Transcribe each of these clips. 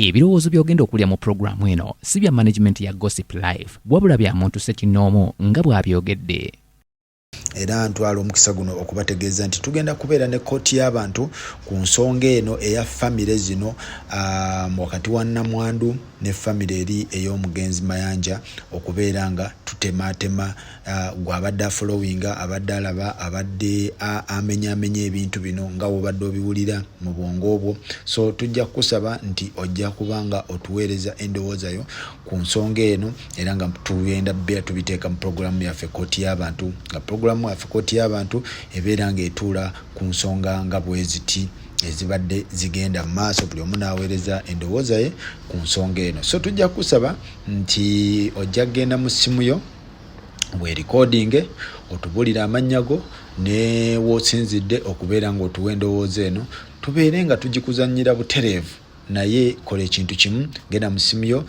Ebirowoozo by'ogenda okulya mu programu eno si bya management ya Gossip Live wabula bya muntu Ssekinoomu nga bw'abyogedde. Era ntwala omukisa guno okubategeeza nti tugenda kubeera ne kkooti y'abantu ku nsonga eno eya famire zino wakati wa Namwandu ne famire eri ey'omugenzi Mayanja okubeera nga tutematema gw'abadde afollowinga abadde alaba abadde amenya ebintu bino nga wobadde obiwulira mu bwongo obwo. So tujja kusaba nti ojja kubanga otuweereza endowooza yo ku nsonga eno era nga tugenda tubiteeka mu programu yaffe kkooti y'abantu nga programu yaffe kkooti y'abantu ebeera ng'etuula ku nsonga nga bwe ziti ezibadde zigenda mu maaso buli omu n'aweereza endowooza ye ku nsonga eno. So tujja kusaba nti ojja kgenda mu ssimu yo we recording otubulira amannya go ne w'osinzidde okubeera ng'otuwa endowooza eno tubeere nga tugikuzannyira butereevu naye kola ekintu kimu genda mu ssimu yo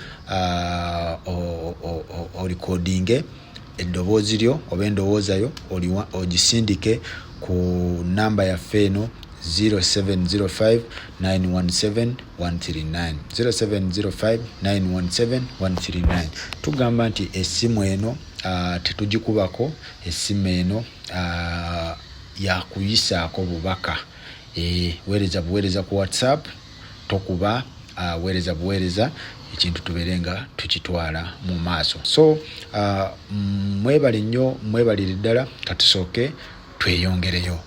recording eddoboozi lyo oba endowooza yo ogisindike ku namba yaffe eno 0705 917 139 0705 917 139. Tugamba nti essimu eno tetugikubako, essimu eno yakuyisaako bubaka. Weereza buweereza ku WhatsApp, tokuba weereza buweereza ekintu tubeere nga tukitwala mu maaso. So mwebale nnyo, mwebalire ddala, katusooke tweyongereyo.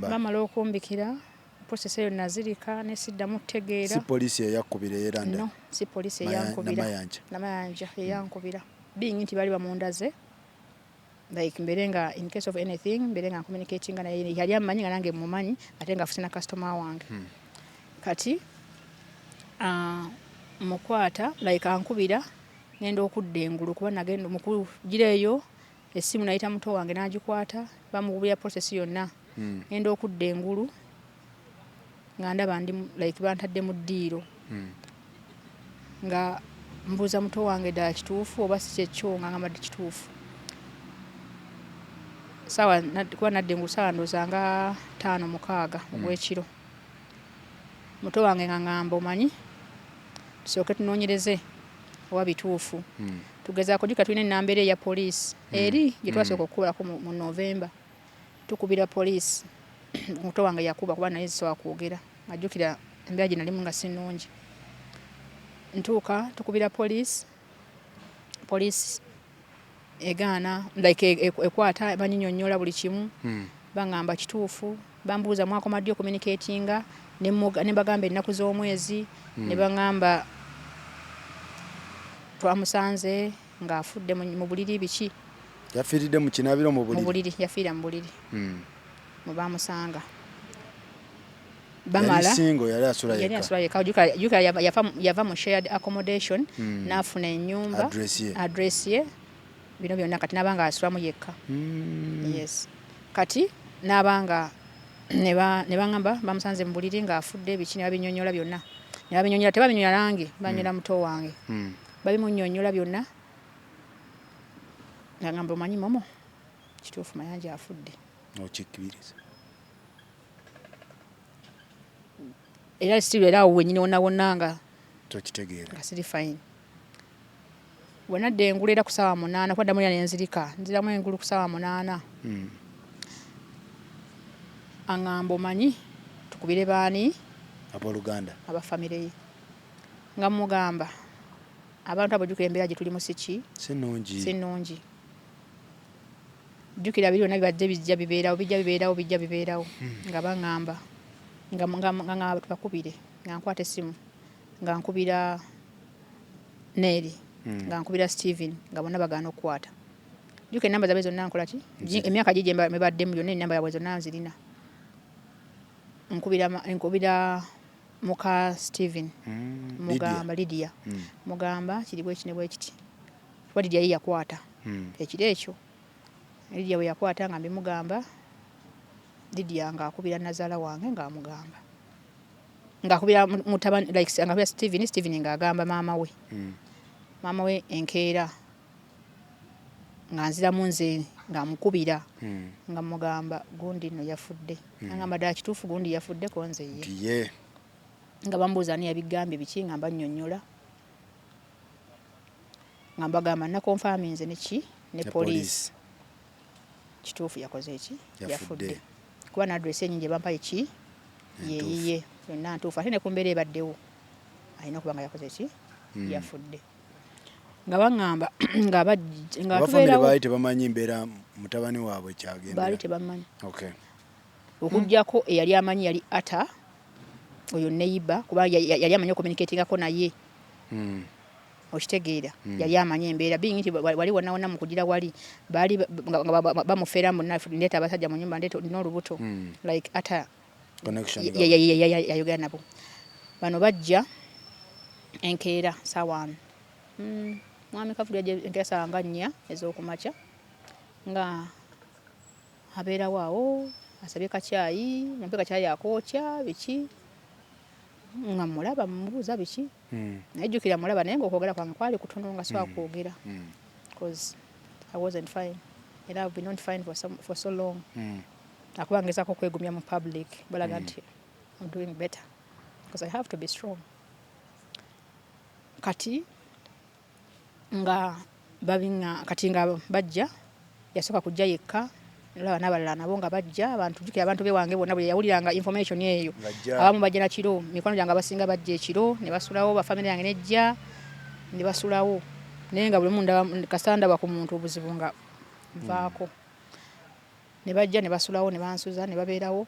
Bamala okumbikira process eyo nazirika nesiddamu kutegeera. Si poliisi eyakubira era nda? No, si poliisi eyankubira. Namayanja eyankubira. Being nti bali bamundaze like mbere nga in case of anything mbere nga communicating na yali amanyi nga nange mumanyi ate nga afuse na customer wange. Kati mukwata like ankubira ngenda okudda engulu kuba nagenda mukulu gireyo essimu nayita muto wange nagikwata bamugubira process yonna ngenda okudda engulu nga ndaba ndi like bantadde mu ddiiro nga mbuuza muto wange ddala kituufu oba si kyekyo nga ngamba ddi kituufu. Sawa kuba nadde engulu sawa ndooza nga 5:06 ogw'ekiro. Muto wange nga ngamba omanyi tusooke tunoonyereze oba bituufu. Tugezaako jjukira tulina ennamba ya poliisi eri gye twasooka okukubalako mu November. Tukubira poliisi muto wange yakuba kuba naye zisobola kwogera. Ajjukira embeera gye nalimu nga si nnungi. Ntuuka tukubira poliisi egaana like ekwata banyinyonnyola buli kimu bangamba kituufu bambuuza mwakoma ddi communicatinga ne bagamba ennaku z'omwezi ne bangamba twamusanze ng'afudde mu buliri biki. Yafiiridde mu kinaabiro mu buliri? Yafiira mu buliri. Mu bamusanga. Bamala. Yali asula yekka. Yava mu shared accommodation n'afuna ennyumba. Address ye. Bino byonna kati n'abanga asulamu yekka. Yes. Kati n'abanga ne bangamba bamusanze mu buliri ng'afudde biki ne babinyonnyola byonna. Ne babinyonnyola tebabinyonnyola nange banyonnyola muto wange. Babimunnyonnyola byonna. Ngamba omanyi momo kituufu Mayanja afudde. Okikkiriza. Era still era wenyine wonna nga tokitegeera. Nga siri fine. Bwenadde engulu era ku ssaawa 8 kwadda mulira nenzirika nziramu engulu ku ssaawa 8. Angamba omanyi tukubire baani abooluganda abafamire ye nga mugamba abantu abojjukira embeera gye tulimu si nnungi. Jjukira biri byonna bibadde bijja bibeerawo nga baŋŋamba nga tubakubire nga nkwata essimu nga nkubira Neri nga nkubira Steven nga bonna bagaana okukwata. Jjukira ennamba zaabwe zonna nkola ki emyaka gye mebaddemu yonna ennamba yaabwe zonna nzirina. Nkubira muka Steven mugamba Lydia mugamba kiri bwe kine bwe kiti kuba Lydia ye yakwata ekiro ekyo. Lydia bwe yakwata nga mbimugamba Lydia ng'akubira nazaala wange ng'amugamba ng'akubira mutabani like ng'akubira Steven ng'agamba maama we enkeera nga nziramu nze ng'amukubira ng'amugamba gundi nno yafudde. Angamba ddala kituufu gundi yafudde ko nze ye. nga bambuuza ani yabigambye biki nga mbannyonnyola nga mbagamba nakonfirma nze ne poliisi kituufu yakoze eki yafudde kuba n'adresi ennyingi ebampa eki yeeyiye yonna ntuufu ate ne ku mbeera ebaddewo alina okuba nga yakoze eki yafudde nga baŋŋamba nga tubeerawo baali tebamanyi mbeera mutabani waabwe kyagenda baali tebamanyi okuggyako eyali amanyi yali ata oyo neiba kuba yali amanyi okommunikatingako naye okitegeera yali amanyi embeera bingi nti wali wonna wonna mu kugira wali baali bamufeeramu ndeeta abasajja mu nyumba ndeeta n'olubuto like ata yayogera nabo bano bajja enkeera saawa mwami Kavulu yajja enkeera saawa nga 4 ez'okumakya nga abeerawo awo asabye kacyayi mumpe kacyayi akookya biki nga mulaba mmubuuza biki najjukira mulaba naye ng'okwogera kwange kwali kutono nga siba kwogera because I wasn't fine and I've been not fine for so long akuba ngezaako kwegumya mu public balaga nti I'm doing better because I have to be strong kati nga bajja yasooka kujja yekka olaba n'abalala nabo nga bajja abantu jukira abantu bewange bonna bwe yawuliranga information eyo abamu bajja na kiro mikono gyange abasinga bajja ekiro ne basulawo bafamily yange nejja ne basulawo naye nga buli munda kasanda ku muntu obuzibu nga nvaako ne bajja ne basulawo ne bansuza ne babeerawo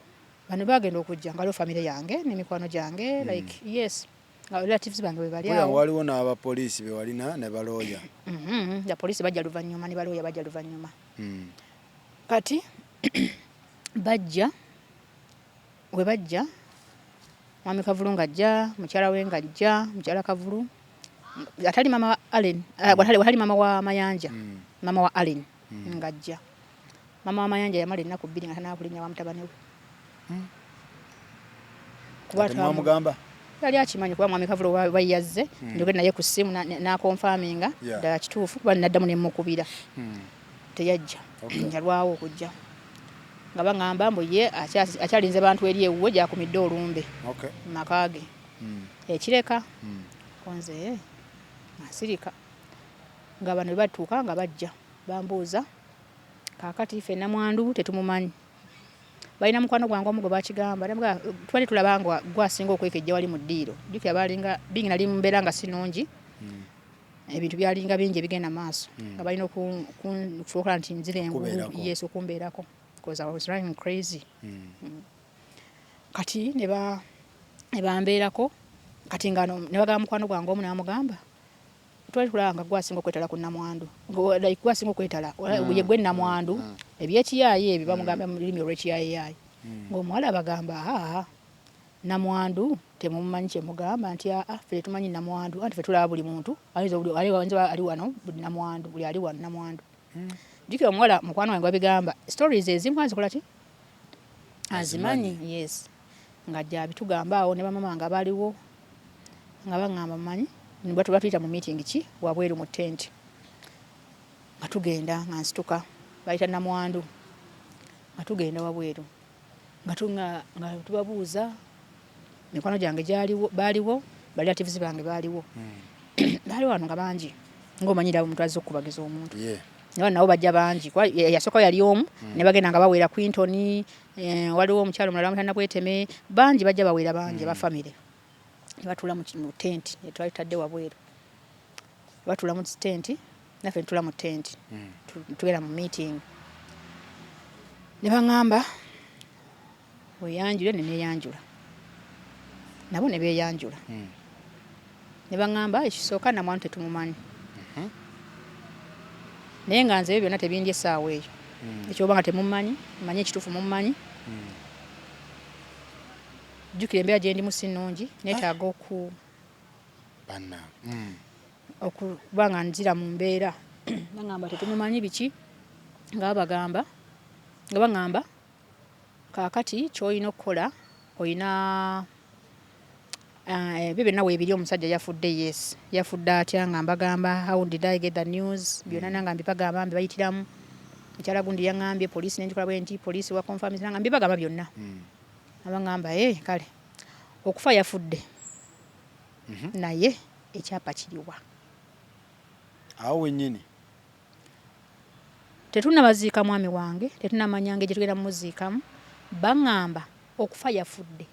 bano bagenda okujja nga family yange ne mikwano gyange like yes relatives bange bwe bali awo waliwo n'abapoliisi be walina ne balooya ya polisi bajja luvannyuma ne balooya bajja luvannyuma kati bajja we bajja mwami Kavulu ng'ajja mukyala we ng'ajja mukyala Kavulu atali mama wa Allen watali mama wa Mayanja mama wa Allen ng'ajja mama wa Mayanja yamala ennaku 2 nga tanaakulinnya wa mutabani we kuba twamugamba yali akimanyi kuba mwami Kavulu bayazze njogere naye ku ssimu n'akonfaminga ddala kituufu kuba naddamu ne mukubira teyajja yalwawo okujja nga baŋŋamba mbu ye akyalinze bantu eri ewuwe gyakumidde olumbe mu maka ge ekireka konze asirika nga bano batuuka nga bajja bambuuza kaakati ffe Namwandu tetumumanyi balina mukwano gwange omu gwe bakigamba twali tulaba nga gwasinga okwekejja wali mu ddiiro jjukira balinga bingi nali mu mbeera nga sinungi ebintu byalinga bingi ebigenda maaso nga balina okufuuka nti nzire engulu yesu okumbeerako because I was running crazy kati ne bambeerako kati nga ne bagamba mukwano gwange omu n'amugamba twali tulaba nga gwasinga okwetala ku Namwandu gwasinga okwetala ye gwe Namwandu ebyekiyaayi ebyo bamugamba mu lulimi olw'ekiyaayiyayi ng'omuwala bagamba Namwandu temumumanyi kyemugamba nti ffe tumanyi Namwandu anti ffe tulaba buli muntu ali wano buli Namwandu buli ali wano Namwandu jjukira omuwala mukwano wange wabigamba stories ezimu azikola ki azimanyi yes nga jja bitugamba awo ne bamama nga baliwo nga baŋŋamba mumanyi nibwe tuyita mu meeting ki wabweru mu tent nga tugenda nga nsituka bayita Namwandu nga tugenda wabweru nga tubabuuza mikwano gyange baaliwo relatives bange baaliwo baali wano nga bangi ng'omanyira omuntu azze okubagiza omuntu nabo bajja bangi yasooka yali omu ne bagenda nga bawera Quinton waliwo omukyalo omulala mutanda bweteme bangi bajja bawera bangi abafamire ne batuula mu tent twali tutadde wabweru batuula mu tent naffe ne tuula mu tent tugenda mu meeting ne baŋŋamba weyanjule ne neeyanjula nabo ne beeyanjula ne baŋŋamba ekisooka Namwandu tetumumanyi naye nga nze ebyo byonna tebindya essaawa eyo ekyoba nga temumanyi manyi ekituufu mumumanyi jjukira embeera gye ndimu si nnungi neetaaga okuba nga nzira mu mbeera baŋŋamba tetumumanyi biki nga baŋŋamba kaakati ky'olina okukola olina ebyo byonna weebiri omusajja yafudde yes yafudde atya nga mbagamba how did I get the news byonna nanga mbibagamba mbibayitiramu mukyala gundi yaŋŋambye poliisi nenjikola bwe nti poliisi wa confirm nanga mbibagamba byonna abaŋŋamba kale okufa yafudde naye ekyapa kiriwa awo wennyini tetunnabaziika mwami wange tetunnamanyanga gye tugenda mumuziikamu baŋŋamba okufa yafudde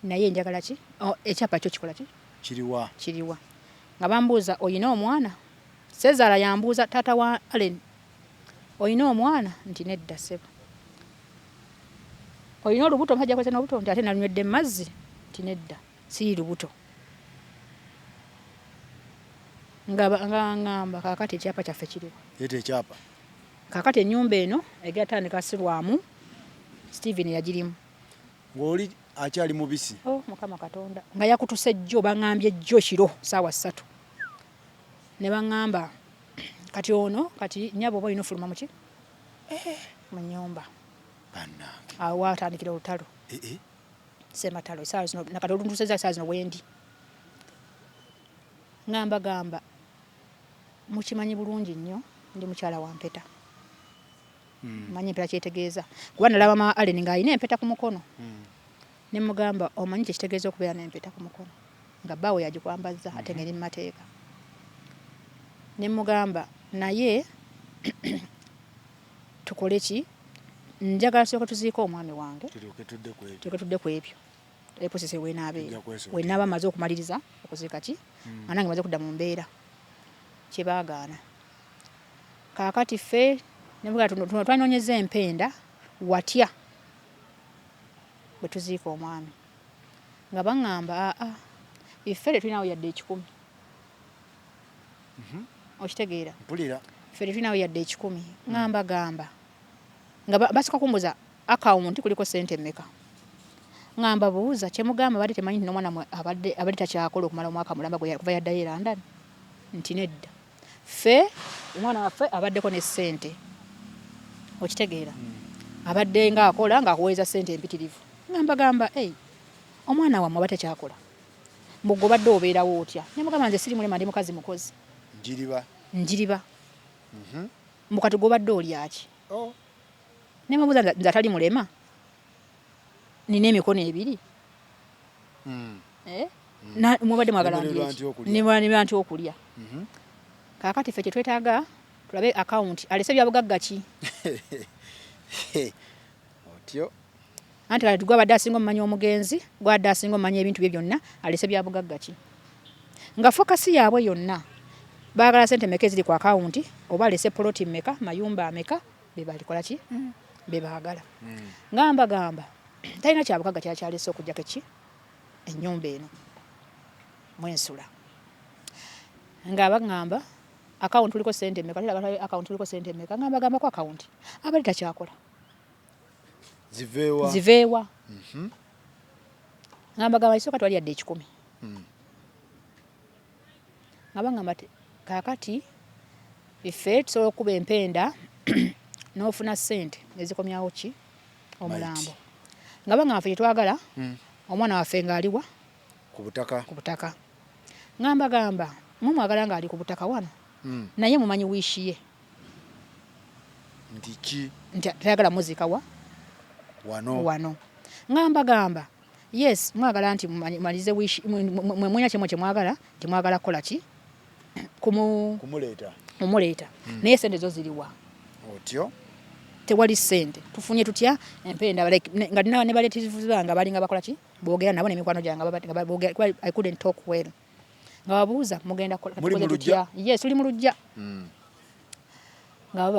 naye njagala ki ekyapa kyo kikola ki kiriwa nga bambuuza oyina omwana Sezaala yambuuza taata wa Allen oyina omwana nti nedda ssebo oyina olubuto mpajja kwesa n'olubuto nti ate nalunywedde mazzi nti nedda siri lubuto nga ngamba kaakati ekyapa kyaffe kiriwa yete ekyapa kaakati ennyumba eno egatandika sirwamu Stephen yagirimu ng'oli akyali mubisi mukama katonda nga yakutuse jjo baŋŋambye jjo kiro ssaawa 3 ne baŋŋamba kati ono kati nnyabo oba olina ofuluma muki mu nnyumba awo watandikira olutalo sematalo essaawa zino nakati oluntuseza essaawa zino wendi gamba mukimanyi bulungi nnyo ndi mukyala wa mpeta manyi empeta kyetegeeza kuba nalaba ma Allen ng'alina empeta ku mukono ne mugamba omanyi kyekitegeeza okubeera n'empeta ku mukono nga bbaawe yagikwambazza ate ng'eri mu mateeka ne mugamba naye tukole ki njagala tusooka tuziika omwami wange tulyoke tudde ku ebyo eposese wenaaba amaze okumaliriza okuziika ki anange maze kudda mu mbeera kyebaagaana kaakati ffe nemugaa twanoonyeza empenda watya bwe tuziika omwami nga baŋŋamba iffe tetulinawo yadde 10 okitegeera ffe tetulinawo yadde 10 gamba nga basooka kumbuza akawunti kuliko sente mmeka ngamba buuza kyemugamba badde temanyi nti n'omwana abadde takyakola okumala omwaka mulamba kuva yaddayo e London nti nedda ffe omwana waffe abaddeko ne ssente okitegeera abadde ng'akola ng'akuweeza ssente empitirivu gamba omwana wammwe aba takyakola mbugwe obadde obeerawo otya nemugamba nze siri mulema ndi mukazi mukozi njiriba mbukati gwobadde olyaki nemubuuza nze atali mulema nina emikono 2 mubadde mwagala nibaa nti okulya kaakati ffe kyetwetaaga tulabe akawunti alese byabugagga ki otyo anti kale gwabadde asinga omumanyi omugenzi gwadde asinga omumanyi ebintu bye byonna alese byabugagga ki nga fokasi yaabwe yonna baagala sente meka eziri ku akawunti oba alese poloti meka mayumba ameka bebalikola ki bebaagala gamba talina kyabugagga kyakyalese okugjako ki ennyumba eno mwensula nga baŋŋamba akawunti tuliko sente meka akawunti tuliko sente meka gamba ku akawunti abali takyakola ziveewa gamba isooka twali yadde 10 nga baŋŋamba kaakati iffe tusobola okuba empenda n'ofuna ssente ezikomyawo ki omulambo nga baŋŋamba ffe kyetwagala omwana waffe ng'aliwa ku butaka gamba mumwagala ng'ali ku butaka wano naye mumanyi wiishi ye nti tayagala muziika wano gamba yes mwagala nti mumalize wiishi mwemwenya kyemwe kyemwagala nti mwagala kukola ki kumuleeta naye sente zo ziriwa otyo tewali sente tufunye tutya empenda nga ne baletivu bange abalinga bakola ki boogera nabo n'emikwano gyange I couldn't talk well nga babuuza mugenda tutya yes tuli mu lujja nga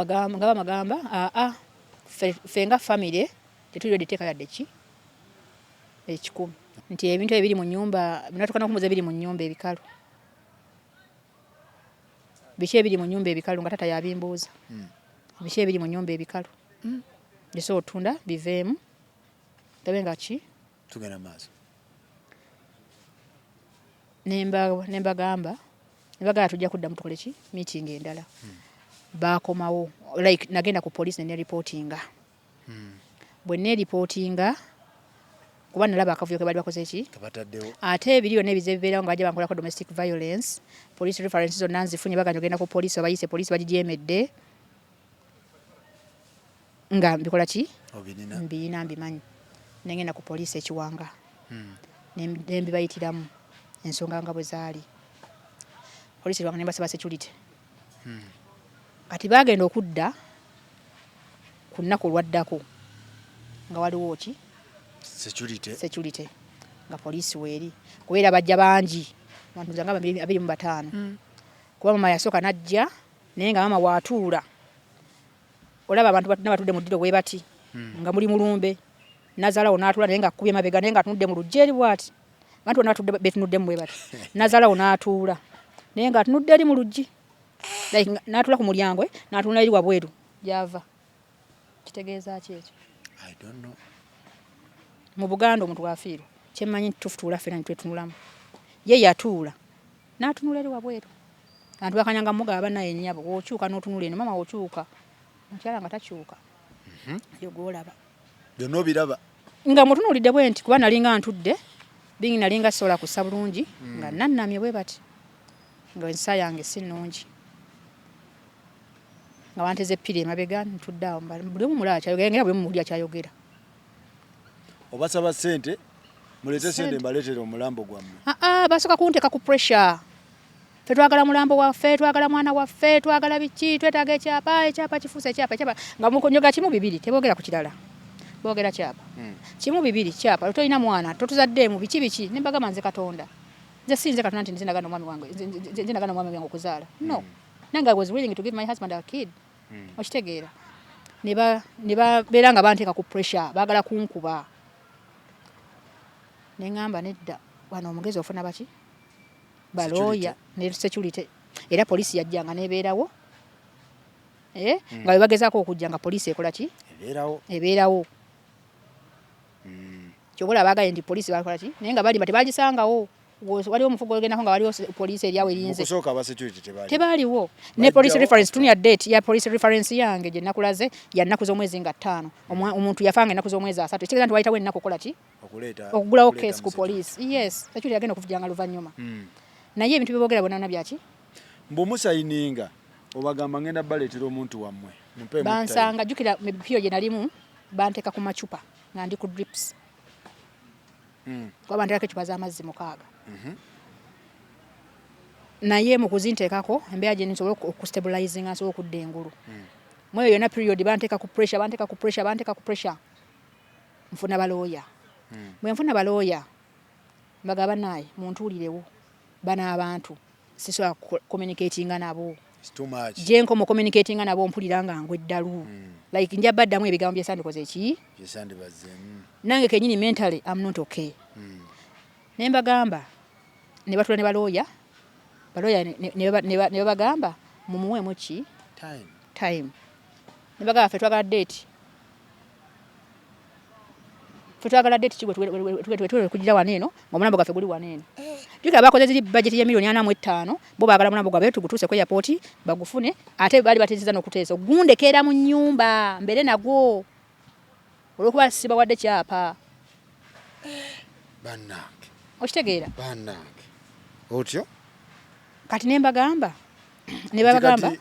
bamagamba ffe nga famire tetuli diteeka yadde ki 10 nti ebintu ebiri mu nnyumba binatuka n'okumuza ebiri mu nnyumba ebikalu biki ebiri mu nnyumba ebikalu nga tata yabimbuuza biki ebiri mu nnyumba ebikalu biso otunda biveemu tabe nga ki tugenda maaso nembagamba tujja kuddamu tukole ki meeting endala bakomawo like nagenda ku police ne reportinga bwe ne reportinga kuba nalaba akavuyo ke bali bakoze ki ate ebiriyo n'ebize bibeerawo nga bajja bankolako domestic violence police reference zonna nzifunye baganja ogenda ku police obayise police bagijeemedde nga mbikola ki mbiyina mbimanyi nengenda ku police ekiwanga nembibayitiramu ensonga nga bwe zaali poliisi lwanga ne basaba security kati bagenda okudda ku nnaku olwaddako nga waliwo ki security nga poliisi weeri kubeera bajja bangi abantu nga 25 kuba mama yasooka najja naye nga mama waatuula olaba abantu batudde mu ddiro bwe bati nga muli mulumbe Nazalawo n'atuula naye nga akkubye mabega naye nga atunudde mu luggi eri bw'ati abantu bonna batudde beetunuddemu bwe bati Nazalawo n'atuula naye nga atunudde eri mu luggi n'atuula ku mulyango n'atuula eri wabweru gy'ava kitegeeza ki ekyo I don't know. Mu Buganda omuntu bw'afiirwa kyemmanyi tufutuula ffenna ne twetunulamu ye yatuula n'atunula eri wabweru abantu bakanyanga mugaba naye nnyabo w'okyuka n'otunula eno mama w'okyuka mukyala nga takyuka yo gw'olaba byonna obiraba nga mutunuulidde bwe nti kuba nalinga ntudde bingi nalinga sobola kussa bulungi nga nannamye bwe bati nga ensa yange si nnungi nga wanteze ppiri emabega ntudde awo buli omu mulala kyayogera ngera buli omu muli akyayogera obasaba ssente muleete ssente mbaleetere omulambo gwammwe basooka kunteeka ku pressure ffe twagala mulambo waffe twagala mwana waffe twagala biki twetaaga ekyapa kifuuse ekyapa nga mukonyoga kimu bibiri teboogera ku kirala boogera kyapa kimu bibiri kyapa tolina mwana totuzaddeemu biki ne mbagamba nze Katonda nze sinze Katonda nti nze nagana omwami wange okuzaala no nange I was willing to give my husband a kid okitegeera ne babeera nga banteeka ku pressure baagala kunkuba ne ngamba nedda wano omugezi ofuna baki balooya ne security era poliisi yajjanga nebeerawo nga webagezaako okujja nga poliisi ekola ki ebeerawo kyobola baagaye nti poliisi bakola ki naye nga balimba tebagisangawo waliwo omufugo ogendako nga waliwo poliisi eriawo erinze tebaaliwo ne police reference tunia date ya police reference yange gye nakulaze ya nnaku z'omwezi nga 5 omuntu yafanga ennaku z'omwezi 3 ekitegeeza nti wayitawo ennaku okola ki okugulawo case ku poliisi yes security yagenda okuvujjanga luvannyuma naye ebintu byeboogera bonna byaki mbumusayininga obagamba ngenda baleetera omuntu wammwe bansanga jjukira ebipiyo gye nalimu banteeka ku macupa nga ndi ku drips kuba banteekako ecupa z'amazzi 6 naye mu kuzinteekako embeera gye nsobola okustabilizinga nsobola okudda engulu mweyo yonna period banteeka ku pressure nfuna balooya bwe nfuna balooya mbagamba naye muntuulirewo bano abantu sisobola communicatinga nabo je nkomo communicatinga nabo mpulira nga ngwe ddalu like njaba ddamu ebigambo byesandikoze ki nange kenyini mentally I'm not okay ne mbagamba ne batula ne balooya ne bagamba mumuweemu ki time ne bagamba ffe twagala date kigwe tuwe kugira waneeno ng'omulambo gwaffe guli waneeno jukira bakoze ziri budget ya milioni 45 bo baagala mulambo gwabwe tugutuuse ku airport bagufune ate bali bateeseza n'okuteesa gundekeera mu nnyumba mbere nagwo olwokuba siba wadde kyapa bannange okitegeera bannange otyo kati ne mbagamba ne babagamba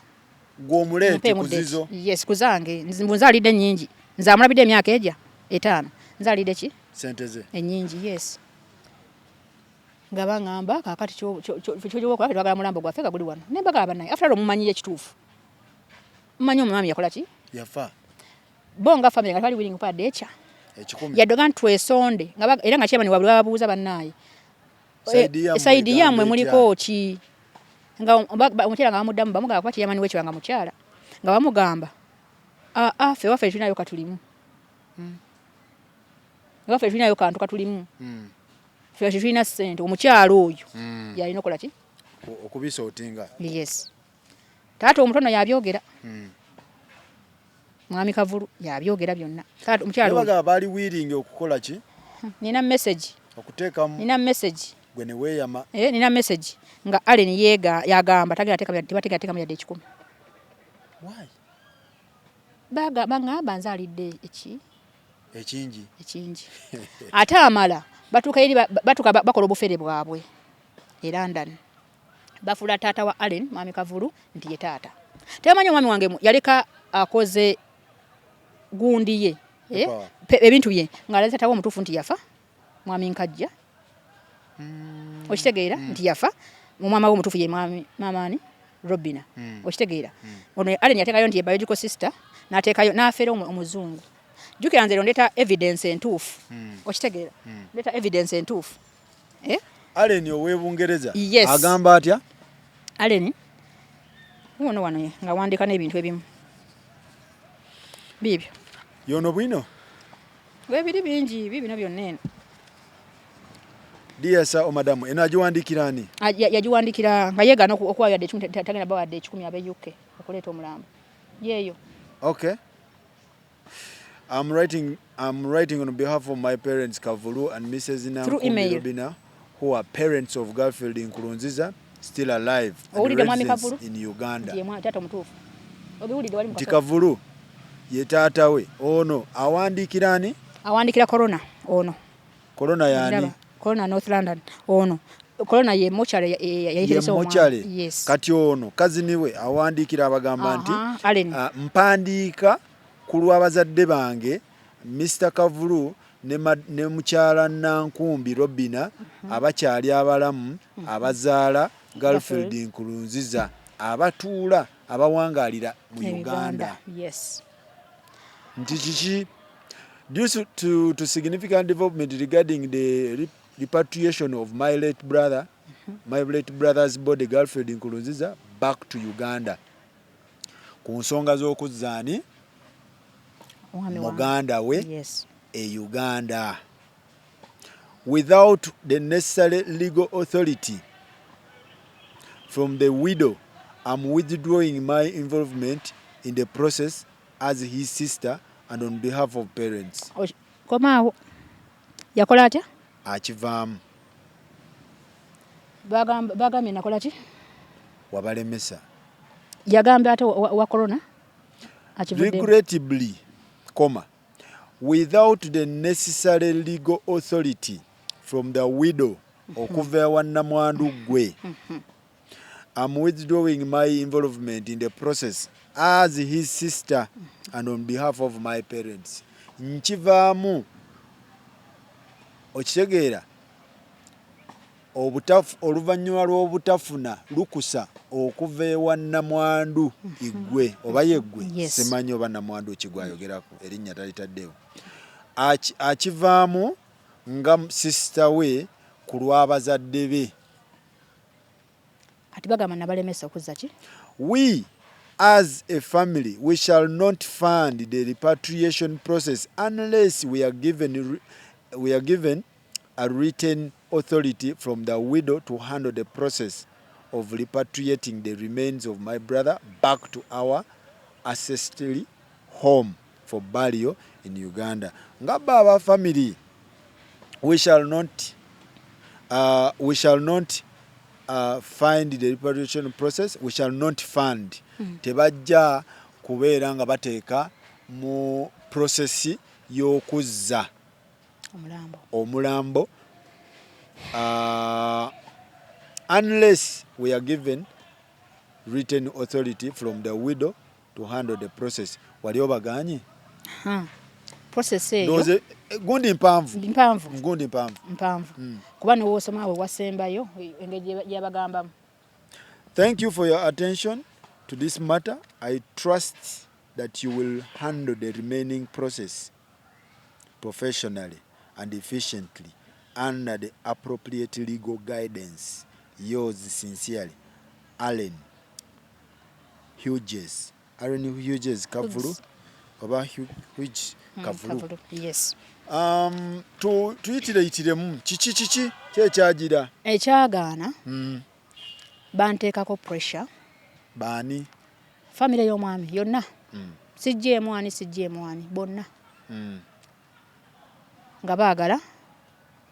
gw'omuleete kuzizo yes kuzange nzaalidde nnyingi nzaamulabidde emyaka ejja 5 nzaalidde ki sente ze ennyingi yes nga baŋŋamba kaakati kyogyokola twagala mulambo gwaffe nga guli wano ne mbagamba naye after omumanyiyo ekituufu mumanyi omumami yakola ki yafa bo nga family nga twali willing kupadde ekya ekikumi yaddoga ntwesonde era nga kyemani wabuli babuuza bannaaye saidi yammwe muliko ki nga omukyala nga bamuddamu bamugamba kuba kyeyamani wekiwanga mukyala nga bamugamba ffe waffe tulinayo katulimu waffe tulinayo kantu katulimu ffe tulina ssente omukyala oyo yalina okola ki okubisa otinga yes taata omutono yabyogera mwami Kavulu yabyogera byonna taata omukyala oyo baali willing okukola ki nina message okuteekamu nina message gwe ne weeyama nina message nga Allen yagamba tebateeka mu yadde 10 why baŋŋamba nzaalidde ekingi ate amala batuuka bakola obufere bwabwe e London bafuula taata wa Allen mwami Kavulu nti ye taata tebamanyi omwami wange yaleka akoze gundi ye ebintu bye ng'alaze taata we omutuufu nti yafa mwami Nkajja okitegeera nti yafa mu mama we omutuufu ye maamaani Robina okitegeera ono Allen yateekayo nti ye biological sister n'ateekayo n'afeera omuzungu jjukira nze ndeeta evidence entuufu okitegeera ndeeta evidence entuufu Allen ow'Ebungereza Yes. agamba atya Allen uno wano nga wandika n'ebintu ebimu bibyo yono bwino webiri bingi bibino byonna eno diyasa omadamu eno agiwandikira ani yagiwandikira nga yeegaana okuwa yadde tagenda bawadde 10 abe UK okuleeta omulambo yeeyo. Okay. I'm writing on behalf of my parents Kavulu and Mrs. Namwokya Robina, who are parents of Garfield Nkurunziza, still alive and residents in Uganda. Kavulu ye taata we ono awandikira ani? Awandikira Corona ono. Corona yani? Corona North London ono. Corona ye mochale yayiteso mochale. Yes. Kati ono kazini we awandikira abagamba nti mpandiika kulwa abazadde bange Mr. Kavulu ne mukyala Nankumbi Robina abakyali abalamu abazaala Garfield Nkurunziza abatuula abawangaalira mu Uganda. Yes. Nti due to significant development regarding the repatriation of my late brother's body Garfield Nkurunziza back to Uganda. Ku nsonga z'okuzzaani Muganda we Uganda. Without the necessary legal authority from the widow, I'm withdrawing my involvement in the process as his sister and on behalf of parents. Komaawo yakola atya? Akivaamu. Bagambye nakola ki? Wabalemesa. Yagambye ate wa Corona? Regrettably, without the necessary legal authority from the widow okuva wa Namwandu gwe, I'm withdrawing my involvement in the process as his sister and on behalf of my parents. Nkivaamu okitegeera oluvannyuma lw'obutafuna lukusa okuva ewa Namwandu igwe oba yeggwe simanyi oba Namwandu kigwayogerako erinnya talitaddewo akivaamu nga sister we ku lw'abazadde be. Kati bagamba nabalemesa okuzza ki? We as a family we shall not fund the repatriation process unless we are given a written authority from the widow to handle the process of repatriating the remains of my brother back to our ancestral home for burial in Uganda. Nga baba family we shall not find the repatriation process, we shall not fund. Tebajja kubeera nga bateeka mu process y'okuzza omulambo unless we are given written authority from the widow to handle the process. Wali obaganye? Process eyo gundi mpanvu. Kuba n'osoma we wasembayo engeri yabagambamu. Thank you for your attention to this matter. I trust that you will handle the remaining process professionally and efficiently under the appropriate legal guidance. Yours sincerely, Allen Hughes. Kavulu. Oba Hughes Kavulu. Yes. Tuyitiremu kiki kyekyagira ekyagaana banteekako pressure baani family y'omwami yonna sijjeemu ani bonna nga baagala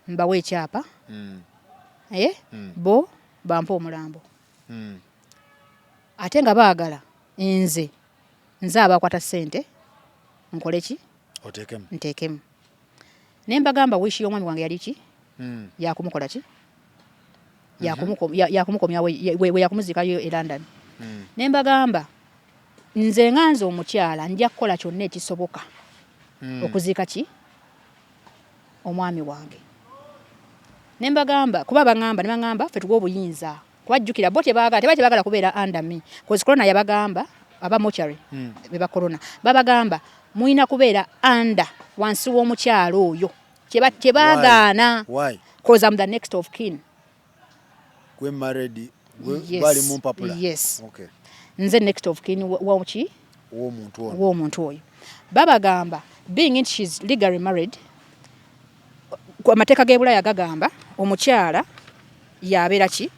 mbawe ekyapa bo bampa omulambo ate nga baagala nze abakwata ssente nkole ki nteekemu ne mbagamba wishi y'omwami wange yali ki yakumukola ki yakumukomya we yakumuzikayo e London ne mbagamba nze nganze omukyala nja kukola kyonna ekisoboka okuziika ki omwami wange ne mbagamba kuba bangamba ne bangamba ffe tuwa obuyinza kubajjukira bo tebagala kubeera under me cause corona yabagamba aba mortuary beba corona babagamba muina kubeera under wansi w'omukyalo oyo kyebagaana why cause I'm the next of kin. Gwe married Yes. bali mu mpapula. Yes. Okay. Nze next of kin w'omuki w'omuntu oyo babagamba being it she's legally married amateeka g'e Bulaaya gagamba omukyala yabeera ki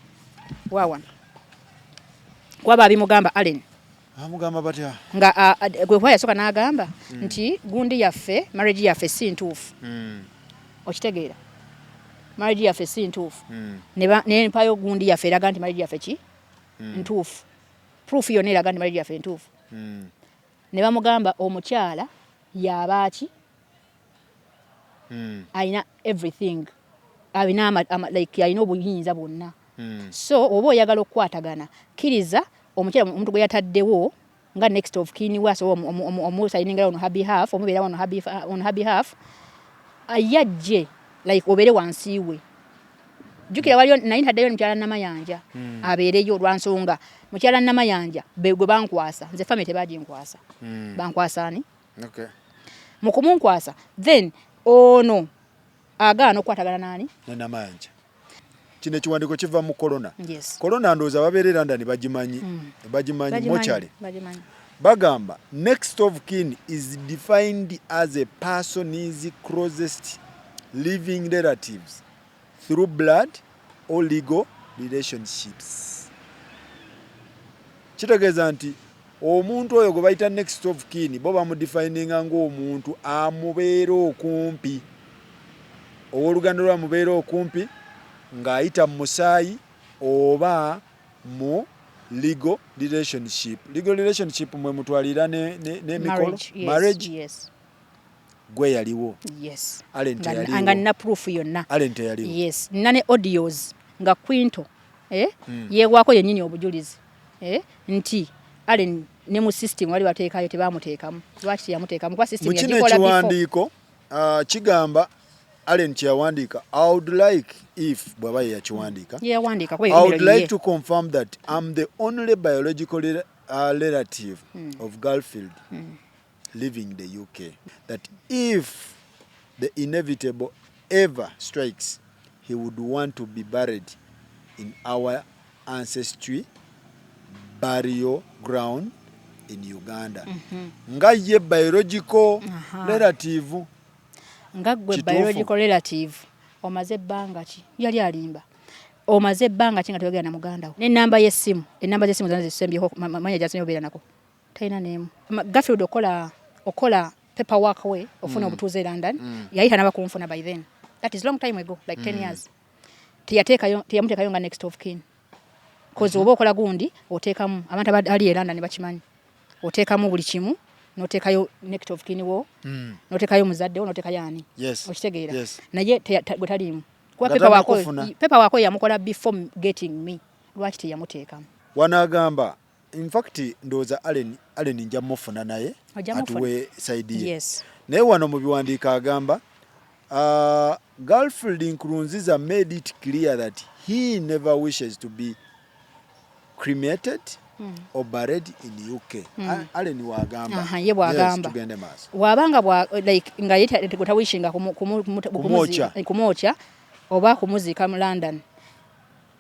waawana kwaba abimugamba Allen amugamba batya nga gwe kwa yasooka n'agamba nti gundi yaffe marriage yaffe si ntuufu okitegeera marriage yaffe si ntuufu ne mpayo gundi yaffe eraga nti marriage yaffe ki ntuufu proof yonna eraga nti marriage yaffe ntuufu ne bamugamba omukyala yabaaki ayina everything alina like ayina obuyinza bwonna so oba oyagala okukwatagana kkiriza omukyala omuntu gwe yataddewo nga next of kin waso omusayininga on her behalf omubeera on her behalf ayajje like obeere wansi we jukira waliyo naye ntaddeyo mukyala Namayanja abeereyo lwansonga mukyala Namayanja gwe bankwasa nze family tebaginkwasa bankwasa ani okay mu kumunkwasa then ono agaana okukwatagana nani ne Namayanja kino ekiwandiiko kiva mu corona. Yes. Corona ndowooza babeera London bagimanyi mochari bagamba next of kin is defined as a person's closest living relatives through blood or legal relationships. Kitegeeza nti omuntu oyo gwe bayita next of kin bo bamudefininga ng'omuntu amubeera okumpi owooluganda lwamubeera okumpi ng'ayita mu musaayi oba mu legal relationship. Legal relationship mwe mutwalira n'emikolo marriage. Yes. Gwe yaliwo. Yes. Allen teyaliwo. Nga nina proof yonna. Allen teyaliwo. Yes. Nane audios nga Quinto yeegwako yennyini obujulizi nti Allen ne mu system wali bateekayo tebamuteekamu. Lwaki yamuteekamu kwa system yagikola before. Mu kino ekiwandiiko kigamba Allen kyawandiika I would like if bwaba yakiwandiika I would like to confirm that I'm the only biological relative of Garfield living in the UK, that if the inevitable ever strikes he would want to be buried in our ancestry burial ground in Uganda. Nga ye biological relative nga gwe biological relative omaze ebbanga ki yali alimba omaze ebbanga ki nga toyogera na muganda wo ne namba y'essimu enamba z'essimu zana zisembyeko manya jasenyo beera nako talina neemu Garfield okola paperwork we ofuna obutuuze London yayita n'abakunfuna by then that is long time ago like 10 years teyamuteekayo nga next of kin cause oba okola gundi oteekamu abantu ali e London bakimanyi oteekamu buli kimu noteekayo next of kin wo noteekayo muzadde wo noteekayo ani okitegeera naye bwe taliimu kuba pepa wako yamukola before getting me lwaki teyamuteekamu wanagamba in fact ndowooza Allen nja mufuna naye atuwe saidi ye naye wano mu biwandiika agamba Garfield Nkurunziza made it clear that he never wishes to be cremated or buried in the UK. Allen wagamba. Ye bwagamba. Tugende maaso. Wabanga like nga yete kutawishinga kumwocha oba kumuzika mu London.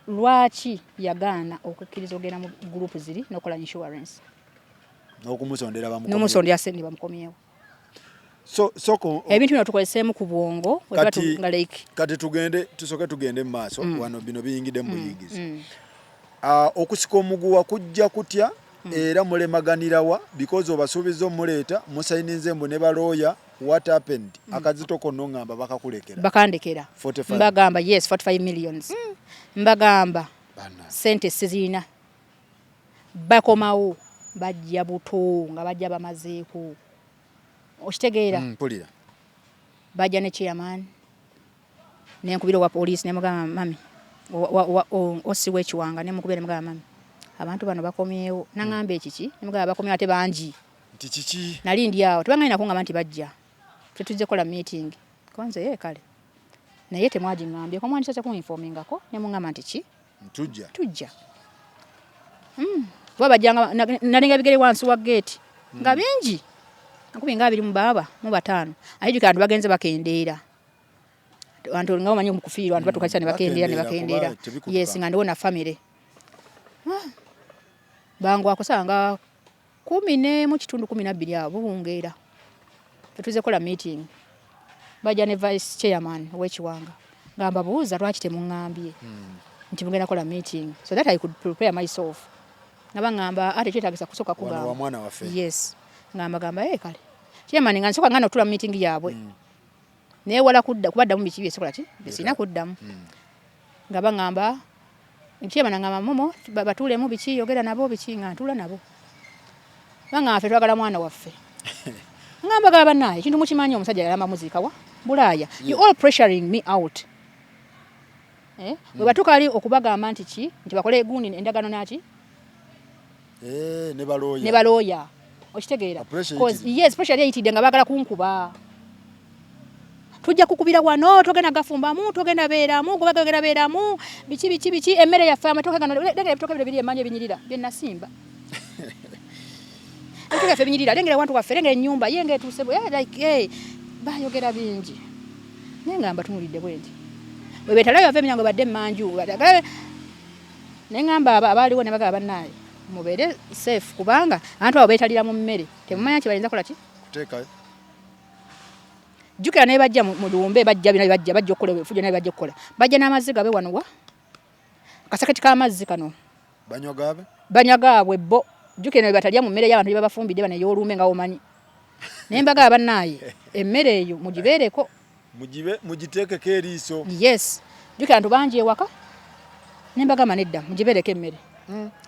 Lwaki yagaana okukkiriza ogenda mu group ziri nokola insurance. N'okumusondera bamukomyewo. N'omusondera sendi bamukomyewo. So ebintu bino tukozesemu ku bwongo kati tugende mu maaso wano bino biyingidde mu buyigizi. Okusika omuguwa kujja kutya era mulemaganirawa because obasuubiza omuleeta musayininze mbu ne balooya what happened akazito kono ngamba bakandekera 45 mbagamba yes 45 millions mbagamba sente sizina bakomawo bajja buto nga bajja bamazeeko okitegeera mpulira bajja ne chairman nenkubira wa police ne mugamba mami osiwe chiwanga ne mukubira mugamba mami abantu bano bakomyewo nangamba ekiki mugamba bakomyewo ate bangi nti kiki nali ndi awo tebanganya ko ngamba nti bajja tutujje kola meeting kwanza kale naye temwagingambye ko mwandisa kyakuinfomingako ne mungamba nti ki tujja bajjanga nalinga bigere wansi wa gate nga bingi 25 mu 5 ayijukira abantu bagenze bakendeera abantu nga bamanyi omukufiirwa abantu batukasa ne bakendeera yes nga ndiwo na family bangu akusanga 10 mu kitundu 12 abo bungeera tuze kola meeting bajja ne vice chairman w'ekiwanga ngamba buuza lwaki temungambye nti mugenda kola meeting so that I could prepare myself ngamba ate kyetagisa kusoka kugamba mwana waffe yes ngamba kale chairman nga nsoka ngana otula meeting yaabwe naye wala kubadda mu bikibi esokola ki besina kuddamu ngamba chairman ngamba momo batulemu biki yogera nabo biki nga ntula nabo ffe twagala mwana waffe ngamba gaba naye kintu mukimanyi omusajja yalamba muzika wa Bulaaya you all pressuring me out bwe batuka ali okubagamba nti bakole gundi endagano naki ne balooya okitegeera because yes pressure yayitidde nga bagala kunkuba tujja kukubira wano togenda gafumbamu togenda beeramu gobagenda beeramu biki emmere yaffe amatoke gano lengera ebitoke biri emanye binyirira byennasimba ebitoke yaffe binyirira lengera wantu waffe lengera ennyumba yenge etuuse like bayogera bingi naye ngamba tunulidde bwenti bwe betalayo bave eminyango badde emmanju naye ngamba abaaliwo ne bagaba bannaaye mubeere safe kubanga abantu abo beetalira mu mmere temumanya kibayinza kola ki kuteekayo jukira naye bajja mu lumbe bajja okukola ebifujo naye bajja okukola bajja n'amazzi gabe wano wa akasaketi k'amazzi kano banyagaabwe bo jukira naye batalya mu mmere y'abantu babafumbidde bana ey'olumbe nga womanyi naye mbagaba bannaaye emmere eyo mugibeereko mugiteekeko eriiso yes jukira ntu bangi ewaka ne mbagamba nedda mugibeereko emmere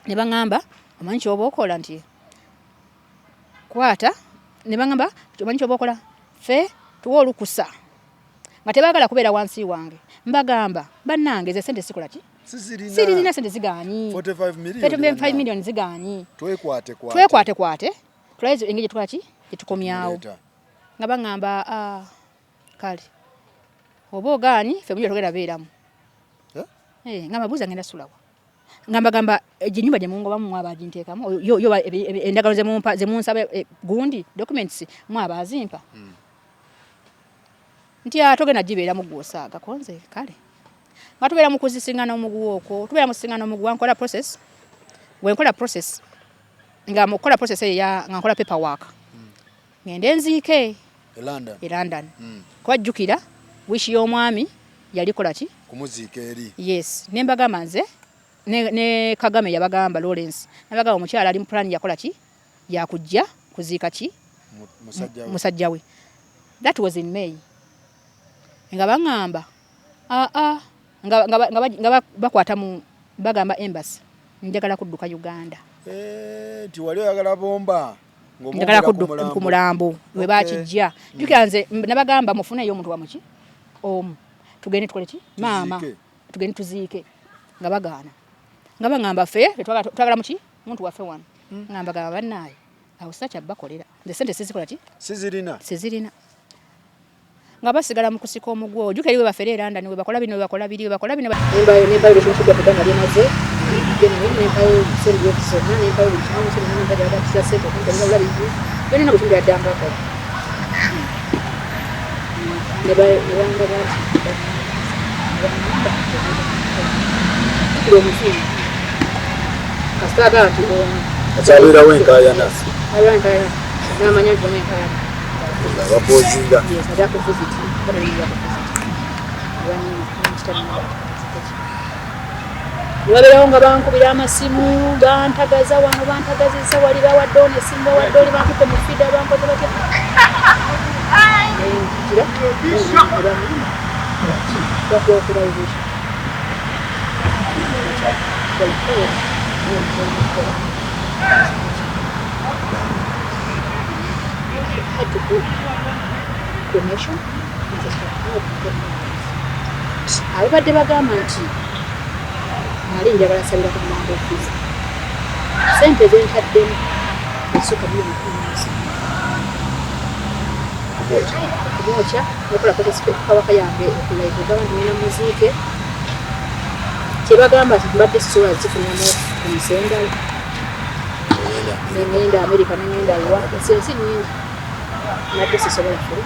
ne baŋŋamba omanyi kyoba okola nti kwata ne baŋŋamba omanyi kyoba okola ffe tuwa olukusa nga tebaagala kubeera wansi wange mbagamba bannange ze sente sikola ki sirina sente zigaanyi 45 million zigaanyi twekwate tulayizo engeri gyetukola ki gyetukomyawo nga baŋŋamba kale oba ogaanyi ffe mujja togenda beeramu ngamba buuza ngenda sulawa ngamba ennyumba gye mungobamu mwabaginteekamu yo endagano ze munsaba gundi documents mwabazimpa nti togenda gibeeramu gwosaaga konze kale nga tubeera mu kuzisingana omuguwa okwo tubeera mu kusingana omuguwa nkola process wenkola process nga mukola process nga nkola paperwork ngende nziike e London kwajjukira wishi y'omwami yali kola ki kumuziika eri yes nembagamba nze ne Kagame yabagamba Lawrence nabagamba omukyala ali mu plan yakola ki yakujja kuziika ki musajja we that was in May nga baŋŋamba nga bakwata mu bagamba embassy njagala kudduka Uganda nti wali oyagala bomba njagala kudduka ku mulambo we bakijja jukira nze nabagamba mufuneyo omuntu wamuki omu tugende tukole ki maama tugende tuziike nga bagaana nga baŋŋamba ffe twagala muki muntu waffe wano ngamba gaba bannaaye awo sacha bakolera nze sente sizikola ki sizirina nga basigala mu kusika omugwo ojuka eriwe bafere London we bakola bino nembayo lekinshibwa kugana byemaze nembayo sente yokusoma nembayo bikimu sente nembayo agatisa sente okuntalira ulabi bene na butumbi adanga ko nembayo yanga bati kastada ati atabira wenkaya nasi namanya wenkaya bapozinga yes adako visit bana ni yako wabera nga bankubira amasimu bantagaza wano bantagazisa wali bawadone simba wadoli bankupe mu feed bankoze batya cremation abadde bagamba nti nali njagala sabira ku mulambo ofiisa sente zentaddemu esooka byomukulusi kumwokya nokola kabaka yange okulaigogaba nina muziike kyebagamba nti mbadde sisobola zifuniramu ku musengalo nengenda America nengenda wa ensi nyingi nabadde sisobola fulu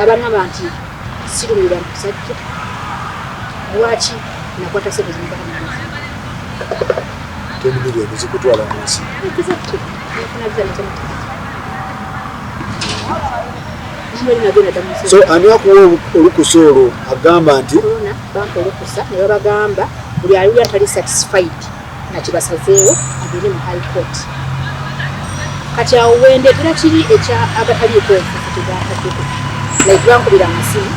abangamba nti sirumira musajja lwaki nakwata sente zimugamba miliyoni zikutwala mu nsi so ani akuwa olukusa olwo agamba nti bampa olukusa ne babagamba buli aliwo atali satisfied nakibasazeewo agende mu high court kati awo wendetera kiri ekya agataliiko enfufutigakatuko like bankubira amasimu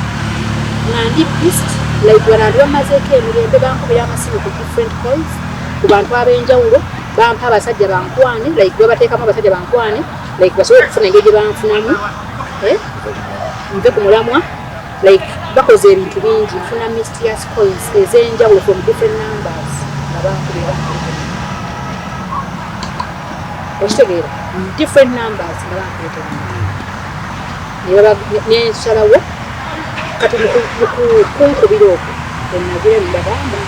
nga ndi pist like wanandi bamazeeko emirembe bankubira amasimu ku different calls ku bantu ab'enjawulo bampa abasajja bankwane like babateekamu abasajja bankwane like basobole okufuna engeri gye banfunamu nve ku mulamwa like bakoze ebintu bingi nfuna mysterious calls ez'enjawulo from different numbers nga bankubira okitegeera different numbers nga bankubira nensalawo kati kunkubira okwo enagira nibagamba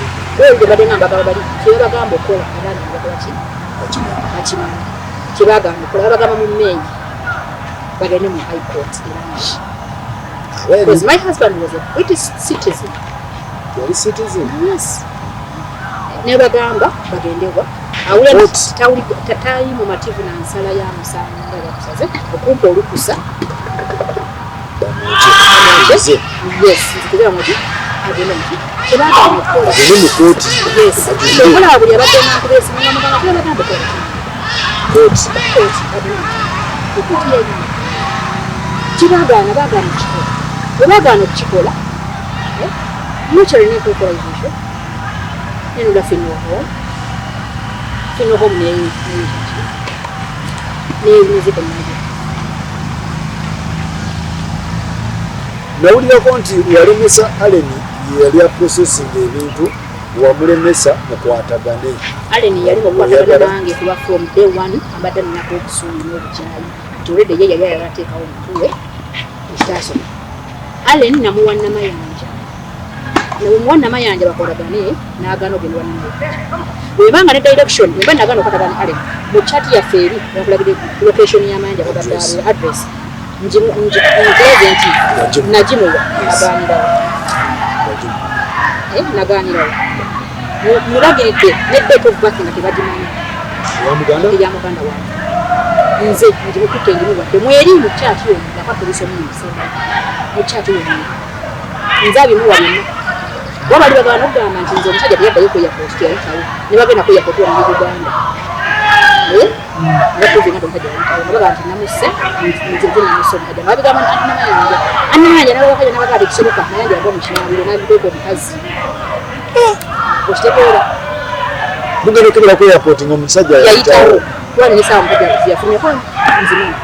olwo badde nga mbagamba bali kyebagamba okukola era nibakola ki bakimanya kyebagamba okukola babagamba mu meeyi bagende mu high court erangi because my husband was a British citizen. Yali citizen? Yes. Nebagamba bagendewa awulira tatayi mu mativu na nsala ya musango nga bakusaze okumpa olukusa yes nzikubira muti agenda muti kibanga mukola agende mu kooti yes okola buli abadde nankubesi nga muganga kula bagamba kola kooti kibagaana bagana kikola webagaana okukikola mukyalina okukola ebisho nenula finoho neyiniziko naye nawulirako nti yalemesa Aleni yali aprocesinga ebintu wamulemesa mukwatagane Aleni yali mukwatagana nange kuba from day one abadde ninaku obusuubi n'obukyayi nti olwedde ye yali yalateekawo omutuwe ekitaasoma Aleni namuwa Namayanja namuwa Namayanja bakolagane n'agaana ogenda wa Namwokya bwebanga ne direction bwemba nagaana okwatagana Aleni mu chat yaffe eri bakulagire location y'Amayanja bagadde address nti nagimuwa nagaanirawo mulagiridde ne date of birth nga tebagimanyi eya muganda wange nze ngimukutte ngimuwadde mweri mu chat yo nakwa polisi omusemba mu chat yo nze abimuwa byonna wabali bagana okugamba nti nze omusajja teyaddayo ku airport teyayitawo ne bagenda ku airport wa mu Uganda nga omusajja yayitawo nga baga nti namusse nze namusse omusajja nga babigamba Namayanja nabakajja nabagaa tekisoboka Mayanja yagwa mu kinabiro nabiteeka omukazi okitegeera mugenda okebera ku airport ng'omusajja yayitawo lwaninyisa omusajja yafuneko nzimu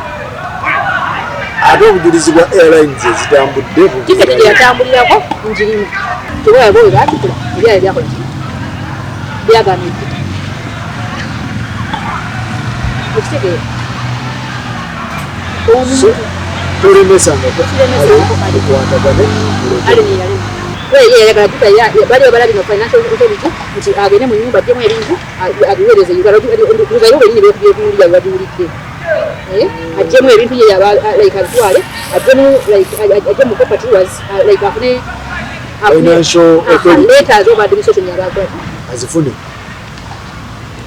ate obujulizi bwa airlines ezitambudde tiketi gye yatambulirako njirimu tewayabo we batukula ebyali byakola ki byagana ekiti okitegeera omuntu tulemesangako kwatagane Aleni yalema yayagala bali babalabi nga financial authority nti agende mu nyumba addemu ebintu abiweereze Uganda wenyini byebiwulira babiwulidde addemu ebintu ye like abitwale addemu ajje mu property was like afune financial letters oba administration yabakwata azifune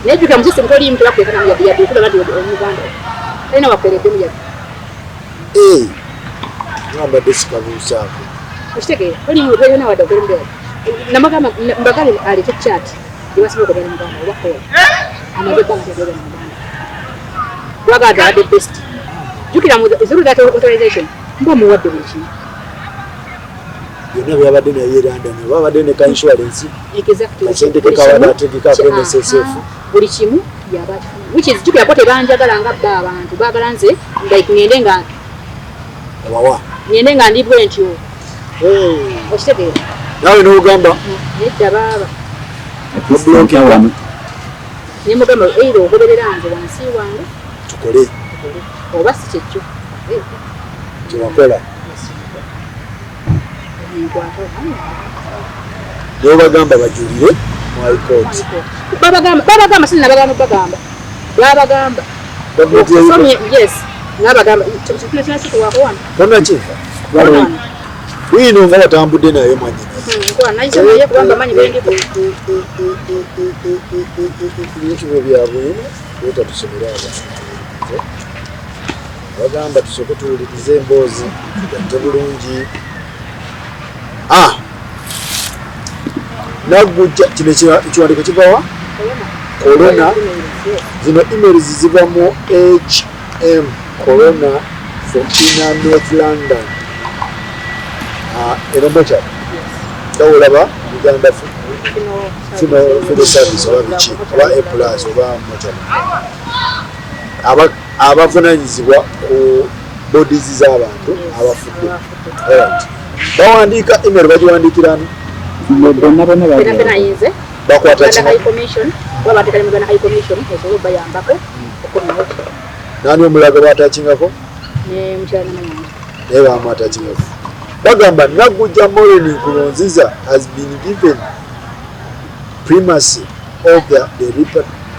nejjuka mu system toliimu tebakwekana mu yadde okulaga nti omuganda talina wakwereddemu yadde ngambadde sikabuusaako okitegeera olimu tolina wadde okwerindewa namagamba mbagale alete chat gyebasobola okugenda muganda obakola amaze ebbanga tegenda mu Uganda waganda wadde best jjukira through that authorization mba muwadde buli kimu byonna byabadde naye London babadde ne ka insurance kasente kekawadategekako NSSF buli kimu yaba which is jjukirako tebanjagala nga bba abantu baagala nze like ngende nga abawa ngende nga ndi bwentyo okitegeera nawe n'ogamba nedda baaba obuloke wano nemugamba eira ogoberera nze wansi wange tukole oba si kyekyo kyewakola nibo bagamba bajulire mu high court babagamba sini nabagamba babagamba yes nabagamba konaki wino nga batambudde naye mwanyina ebintu byabwe leta tusomere abantu bagamba tusooke tuwulirize emboozi gatte bulungi naggujja kino ekiwandiiko kivawa corona zino emails ziva mu HM corona for inner North London enombocha tawulaba Uganda Funeral Service oba biki oba A+ oba mocha abavunanyizibwa ku bodies z'abantu abafudde bawandiika email bagiwandiikirani bakwata nani omulaga batakingako naye bamwatakingako bagamba Naggujja Maureen Nkurunziza has been given primacy over the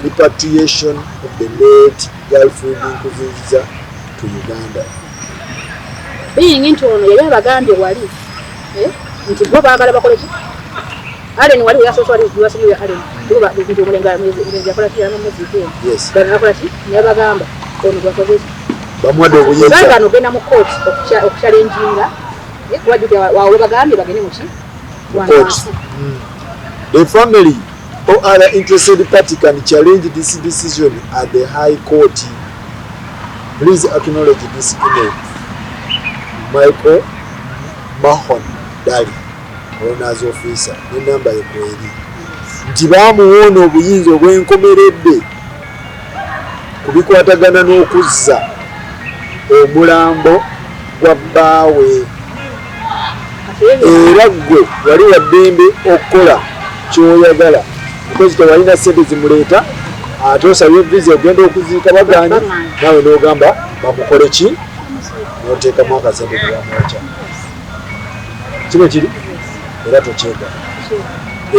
repatriation of the late girlfriend Nkurunziza to Uganda. Being into yali abagambye wali nti bo baagala bakole ki Allen wali yasoso wali yuwasiriwe Allen kuba bintu omulenga mwezi yakola ki yana mwezi ke yes bakola ki yabagamba ono gwakoze bamwade obuyinza bano genda mu court okuchallenginga wajuke wawe bagambye bagende mu ki court the family or other interested party can challenge this decision at the High Court. Please acknowledge this email. Michael Mahon Dali, Coroner's Officer, ne namba yekweri. Nti bamuwona obuyinza obwenkomeredde kubikwatagana n'okuzza omulambo gwa bbaawe. Era gwe wali waddembe okukola kyoyagala because tewalina ssente zimuleeta ate osabye visa ogenda okuziika baganye nawe n'ogamba bamukole ki n'oteekamu akasente tebamwokya kino kiri era tokyega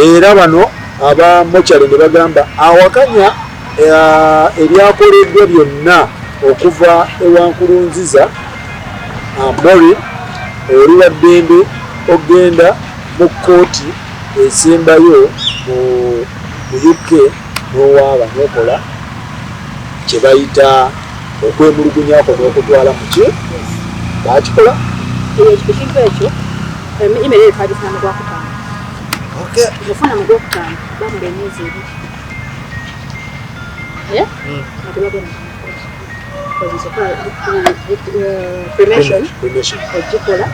era bano abamokyale ne bagamba awakanya eryakoleddwa byonna okuva ewa Nkurunziza Maureen oli wa ddembe ogenda mu kkooti esembayo mu UK n'owaaba n'okola kye bayita okwemulugunyako n'okutwala mu ki bakikola ekintu ekyo email ekagifuna mu gwakutaano ofuna mu gwakutaano bamula emyezi ebiri cremation ogikola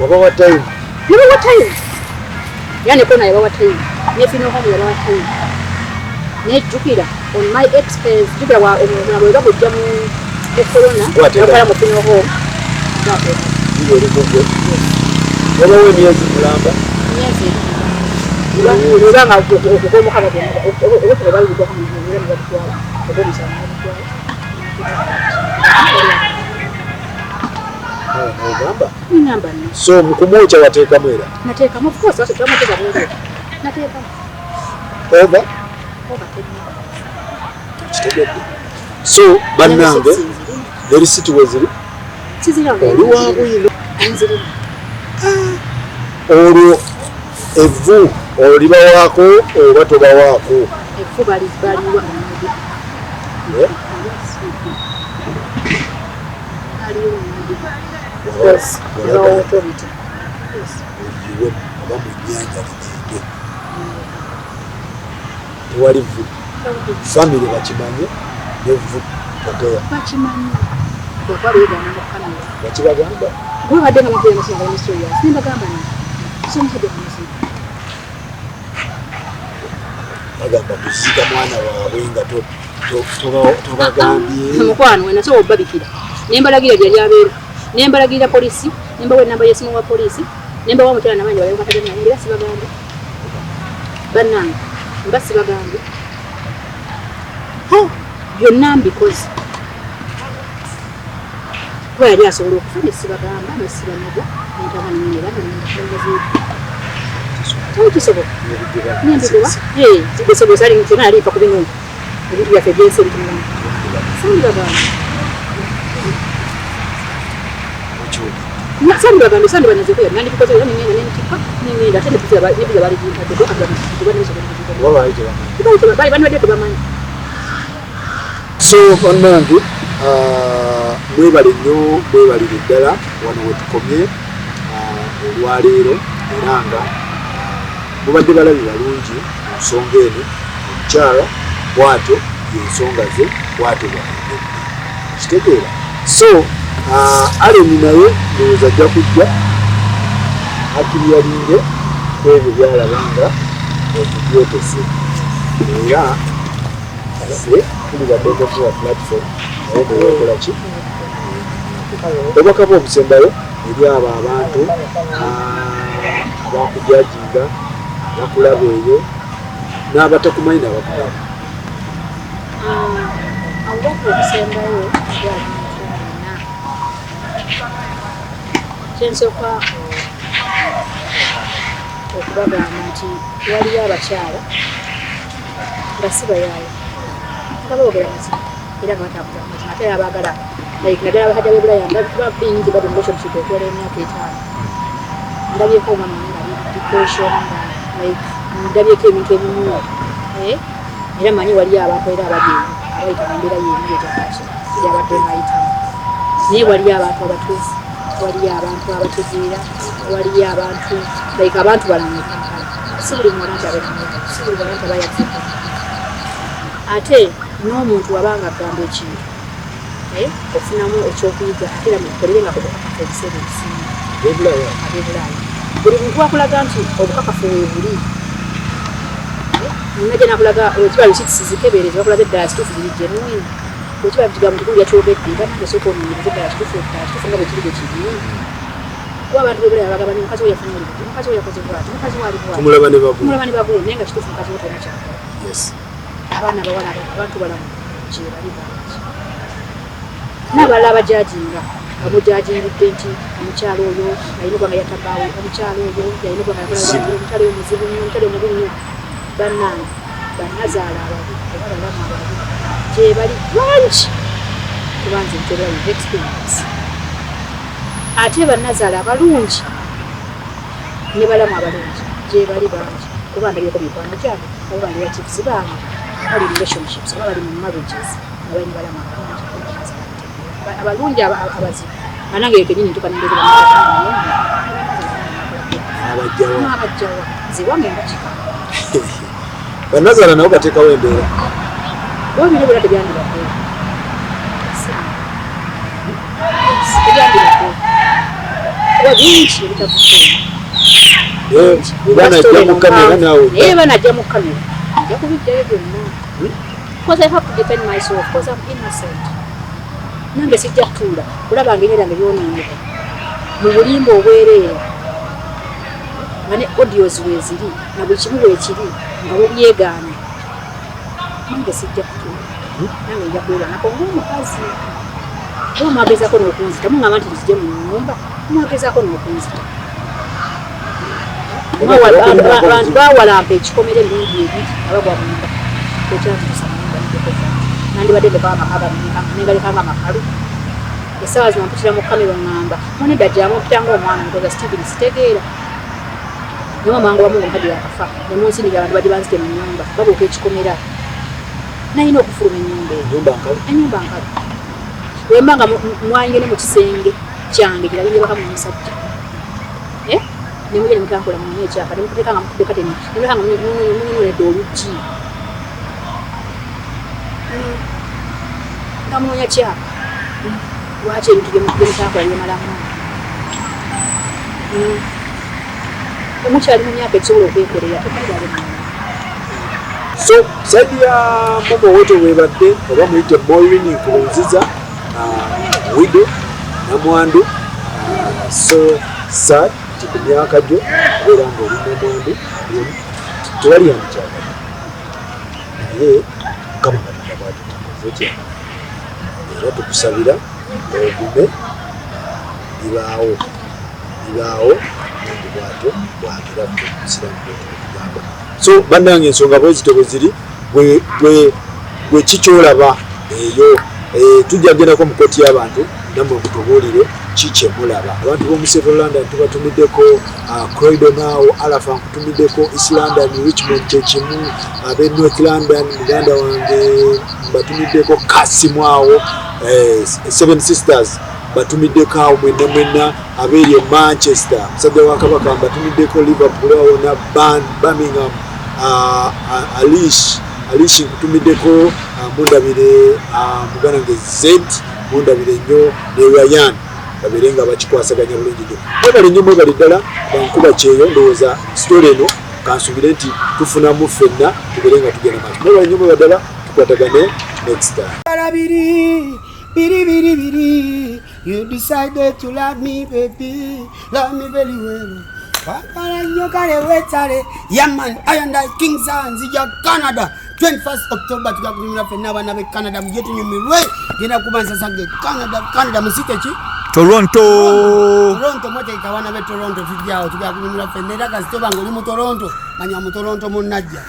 wabawa time yani kona yabawa time nefino home yabawa time nejjukira on my expense jukira wa omulabo bagujja mu corona yakala mu fino home yori kugo wabawe myezi mulamba myezi uranga okukomo kama okutwa bali kujja mu ngere mu batwala okobisa mu Namba. So mkumwocha wateekamu era nateekamu of course twamuteeka bulungi nateekamu over kitegedde so bannange eri situweziri oliwabwino olwo evvu olibawaako oba tobawaako evvu baliwa Yes. Authority. Yes. You oba mu nnyanja ligende tewali vvu family bakimanye nevvu bateya bakibagamba gwebadde nga mukira nasinga ministry simbagamba somusajja kumusika bagamba kuziika mwana waabwe nga tobagambye mukwano wenasobola obbabikira nembalagira byali abeera nembalagirira polisi nembawa enamba y'essimu wa polisi nembawa omukyala namanyi bali bakatagana era sibagambe bannange mba sibagambe byonna mbikoze kuba yali asobola okufuna essibagamba nessibanoga nentabanera kisoboka nendigoba zigosegosa kyona yaliifa ku bino ebintu byaffe ebyensi ebitumulamu sandibagamba sandibanyazeko yali nandibikoze era nengenda nentikka nengenda ate nebiza bali bali banwadde tebamanyi. So bannange mwebale nnyo mwebalire ddala wano wetukomye olwaleero era nga mubadde balabi balungi mu nsonga eno omukyala bwatyo yensonga ze bwatyo bwalinde kitegeera. So Aleni naye ndowooza ajja kujja akiryalinge ku ebyo byalaba nga otubyotese era ffe tuli bateekefuwa platform naye newekola ki obubaka bw'obusembayo eri abo abantu abakujajinga bakulaba eyo n'abatakumanyi n'abakulaba. Obubaka obusembayo kyensooka okubagamba nti waliyo abakyala nga si bayaayo nga boogera mazima era nga batambuza mazima ate abaagala naddala abakajja b'ebulaya nga bingi bali mu relationship okwera emyaka 5 ndabyeko omwana nga depression nga ndabyeko ebintu ebimu era manyi waliyo abantu era abajeeyo abayita mu mbeera y'ebiyo gyakaki gyabadde bayitamu naye waliyo abantu abatuufu waliyo abantu abategeera waliyo abantu abantu balamekankala si buli muntu abeeramu si buli muntu abayazeko ate n'omuntu wabanga agamba ekintu ofunamu ekyokuyiga ate era mukolere nga kubukakafu ebiseera ebisinga ab'ebulaaya buli muntu wakulaga nti obukakafu weebuli nnaje nakulaga ekiba kisizikebereza bakulaga eddala kituufu biri genuine ekiba kigambo kikulu yakyogedde nga nange sooka omunyiriza eddala kituufu nga bwe kiri bwe kiri kuba abantu b'ebulaaya bagamba ni mukazi we yafuna olubuto mukazi we yakoze bwati mukazi we ali bwati tumulaba ne bagulu naye nga kituufu mukazi we tona kyakola abaana abawala abantu balamu gye bali bangi n'abalala abajajinga bamujajingidde nti omukyalo oyo alina obwanga yatabaawo omukyalo oyo yalina obwanga omukyalo oyo muzibu nnyo omukyalo omubi nnyo bannange bannazaala ababi oba balamu ababi gye bali bangi kubanze nkyobulayo experience ate bannazaala abalungi ne balamu abalungi gye bali bangi kuba ndabyeko mikwano gyabwe oba bali bativuzi baabwe bali relationships oba bali mu marriages abalina balamu abalungi abazibu anange kenyini tukanendeza abajjawa ziwange mbakika bannazaala nabo bateekawo embeera wabire bula tebyandibadde bingi ebitavunaye banajja mu kamera nja kubijjayo byonna because I have to defend myself because I'm innocent nange sijja kutuula kulaba ngeri erange byonooneka mu bulimba obwereera nga ne audios weeziri na buli kimu weekiri nga bubyegaana nange sijja kutuula nange nja kwebanako ng'omukazi oba mwagezako n'okunzita mungamba nti nzije mu nnyumba mwagezako n'okunzita abantu bawalampa ekikomere emirundi ebiri abagwa munda ekyantuusa munda njekoza nandibadde nengalekanga amakalu essaawa zino mpitira mu kamera ŋŋamba munedda jjamu mpitanga omwana nkoza Steven sitegeera naye amangu bamu nga mpagi yakafa nemunsindiga abantu badde banzite mu nnyumba babuuka ekikomera nayina okufuluma ennyumba nkalu wemba nga mwanyige ne mu kisenge kyange kirabinge baka mu musajja nemuje nemutankola munye ekyapa nemukutekanga mukudekateni nemulekanga munyonedde oluggi nga munonya kyapa lwaki ebintu byemutankola byemalamu omukyali mu myaka ekisobola okwekolera tekalibale mu so saidi ya mama wote webadde oba muyite Maureen Nkurunziza wido Namwandu so sad ku myaka gyo era ng'oli Namwandu tewali yamukyagala naye Mukama Katonda bw'ati tutya era tukusabira ogume ibaawo bwatyo bwagira kusiramu kugamba so bannange ensonga bwezito ziri bwe kikyolaba eyo tujja kugendako mu kooti y'abantu nammwe mutubuulire kiki mulaba abantu b'omu Central London tubatumiddeko Croydon naawo Alafa nkutumiddeko East London Richmond kyekimu ab'e North London muganda wange mbatumiddeko Kasimu awo Seven Sisters batumiddeko awo mwenna abeeryo Manchester musajja wa Kabaka mbatumiddeko Liverpool awo na Birmingham Alishi nkutumiddeko mundabire muganda nge Z mundabire nnyo ne Ryan baberenga bakikwasaganya bulungi nnyo mwebale nnyo mwebale ddala bankuba kyeyo ndowooza story eno kansubire nti tufunamu ffenna tuberenga tugenda maaso mwebale nnyo mwebale ddala tukwatagane next time. Biri, you decided to love me, baby, love me very well. Yeah man, I and I King Zanzibar, Canada. 21st October tukakunyumira fena bana be Canada mjetu nyumirwe genda kubanza sange Canada musitechi Toronto moja ikawana be Toronto tukiao tukakunyumira fena kasitoba ngoli mu Toronto manya mu Toronto munajja